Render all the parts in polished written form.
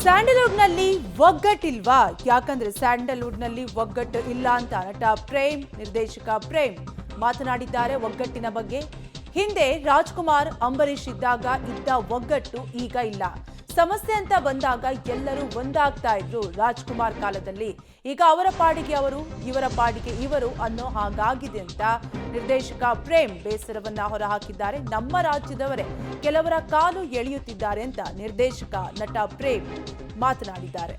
ಸ್ಯಾಂಡಲ್ವುಡ್ನಲ್ಲಿ ಒಗ್ಗಟ್ಟಿಲ್ವಾ? ಯಾಕಂದ್ರೆ ಸ್ಯಾಂಡಲ್ವುಡ್ನಲ್ಲಿ ಒಗ್ಗಟ್ಟು ಇಲ್ಲ ಅಂತ ನಟ ಪ್ರೇಮ್, ನಿರ್ದೇಶಕ ಪ್ರೇಮ್ ಮಾತನಾಡಿದ್ದಾರೆ ಒಗ್ಗಟ್ಟಿನ ಬಗ್ಗೆ. ಹಿಂದೆ ರಾಜ್ಕುಮಾರ್, ಅಂಬರೀಷ್ ಇದ್ದಾಗ ಇದ್ದ ಒಗ್ಗಟ್ಟು ಈಗ ಇಲ್ಲ. ಸಮಸ್ಯೆ ಅಂತ ಬಂದಾಗ ಎಲ್ಲರೂ ಒಂದಾಗ್ತಾ ಇದ್ರು ರಾಜ್ಕುಮಾರ್ ಕಾಲದಲ್ಲಿ. ಈಗ ಅವರ ಪಾಡಿಗೆ ಅವರು, ಇವರ ಪಾಡಿಗೆ ಇವರು ಅನ್ನೋ ಹಾಗಾಗಿದೆ ಅಂತ ನಿರ್ದೇಶಕ ಪ್ರೇಮ್ ಬೇಸರವನ್ನ ಹೊರಹಾಕಿದ್ದಾರೆ. ನಮ್ಮ ರಾಜ್ಯದವರೇ ಕೆಲವರ ಕಾಲು ಎಳೆಯುತ್ತಿದ್ದಾರೆ ಅಂತ ನಿರ್ದೇಶಕ ನಟ ಪ್ರೇಮ್ ಮಾತನಾಡಿದ್ದಾರೆ.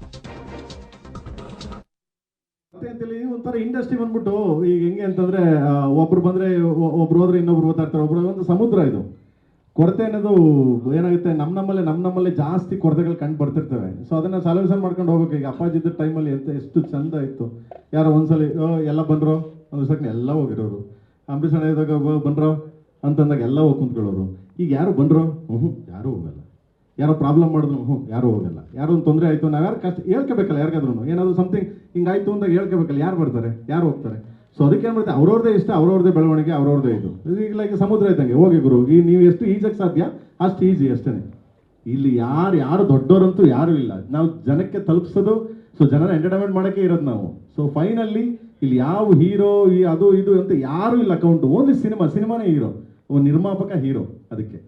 ಒಂಥರ ಇಂಡಸ್ಟ್ರಿ ಬಂದ್ಬಿಟ್ಟು ಈಗ ಹೆಂಗೆ ಅಂತಂದ್ರೆ ಒಬ್ರು ಬಂದ್ರೆ ಒಬ್ರು ಹೋದ್ರೆ ಇನ್ನೊಬ್ರು ಓದ್ತಾ ಇರ್ತಾರೆ. ಒಬ್ರು ಒಂದು ಸಮುದ್ರ ಇದು. ಕೊರತೆ ಅನ್ನೋದು ಏನಾಗುತ್ತೆ, ನಮ್ಮಲ್ಲೇ ಜಾಸ್ತಿ ಕೊರತೆಗಳು ಕಂಡು ಬರ್ತಿರ್ತವೆ. ಸೊ ಅದನ್ನ ಸಾಲ್ಯೂಷನ್ ಮಾಡ್ಕೊಂಡು ಹೋಗ್ಬೇಕು. ಈಗ ಅಪ್ಪಾಜಿದ್ದ ಟೈಮಲ್ಲಿ ಎಷ್ಟು ಚಂದ ಇತ್ತು. ಯಾರೋ ಒಂದ್ಸಲಿ ಎಲ್ಲ ಬಂದ್ರು ಒಂದ್ ಎಲ್ಲ ಹೋಗಿರೋರು. ಅಂಬರೀಷ್ ಇದ್ದಾಗ ಬಂದ್ರು ಅಂತಂದಾಗ ಎಲ್ಲ ಹೋಗಿ ಕುಂತ್ಕೊಳ್ಳೋರು. ಈಗ ಯಾರು ಬಂದ್ರು ಯಾರು ಹೋಗಲ್ಲ. ಯಾರೋ ಪ್ರಾಬ್ಲಮ್ ಮಾಡಿದ್ರು ಯಾರು ಹೋಗಲ್ಲ. ಯಾರೋ ಒಂದು ತೊಂದರೆ ಆಯ್ತು, ನಾವ್ ಯಾರು ಕಷ್ಟ ಹೇಳ್ಕೋಬೇಕಲ್ಲ. ಯಾರಿಗಾದ್ರೂ ಏನಾದ್ರು ಸಮಥಿಂಗ್ ಹಿಂಗಾಯ್ತು ಅಂತ ಹೇಳ್ಕೋಬೇಕಲ್ಲ. ಯಾರು ಬರ್ತಾರೆ, ಯಾರು ಹೋಗ್ತಾರೆ? ಸೊ ಅದಕ್ಕೆ ಏನ್ ಮಾಡ್ತಾರೆ, ಅವ್ರವ್ರದೇ ಇಷ್ಟ, ಅವ್ರವ್ರದೇ ಬೆಳವಣಿಗೆ, ಅವ್ರವ್ರದೇ ಇದು. ಈಗ ಲೈಕ್ ಸಮುದ್ರ ಇದ್ದಂಗೆ, ಹೋಗಿ ಗುರು ಈ ನೀವು ಎಷ್ಟು ಈಜಕ್ಕೆ ಸಾಧ್ಯ ಅಷ್ಟು ಈಜಿ ಅಷ್ಟೇ. ಇಲ್ಲಿ ಯಾರು ದೊಡ್ಡವರಂತೂ ಯಾರು ಇಲ್ಲ. ನಾವು ಜನಕ್ಕೆ ತಲುಪಿಸೋದು, ಸೊ ಜನರ ಎಂಟರ್ಟೈನ್ಮೆಂಟ್ ಮಾಡೋಕ್ಕೆ ಇರೋದು ನಾವು. ಸೊ ಫೈನಲ್ಲಿ ಇಲ್ಲಿ ಯಾವ ಹೀರೋ ಅದು ಇದು ಅಂತ ಯಾರು ಇಲ್ಲ. ಅಕೌಂಟ್ ಓನ್ಲಿ ಸಿನಿಮಾನೇ ಹೀರೋ, ನಿರ್ಮಾಪಕ ಹೀರೋ. ಅದಕ್ಕೆ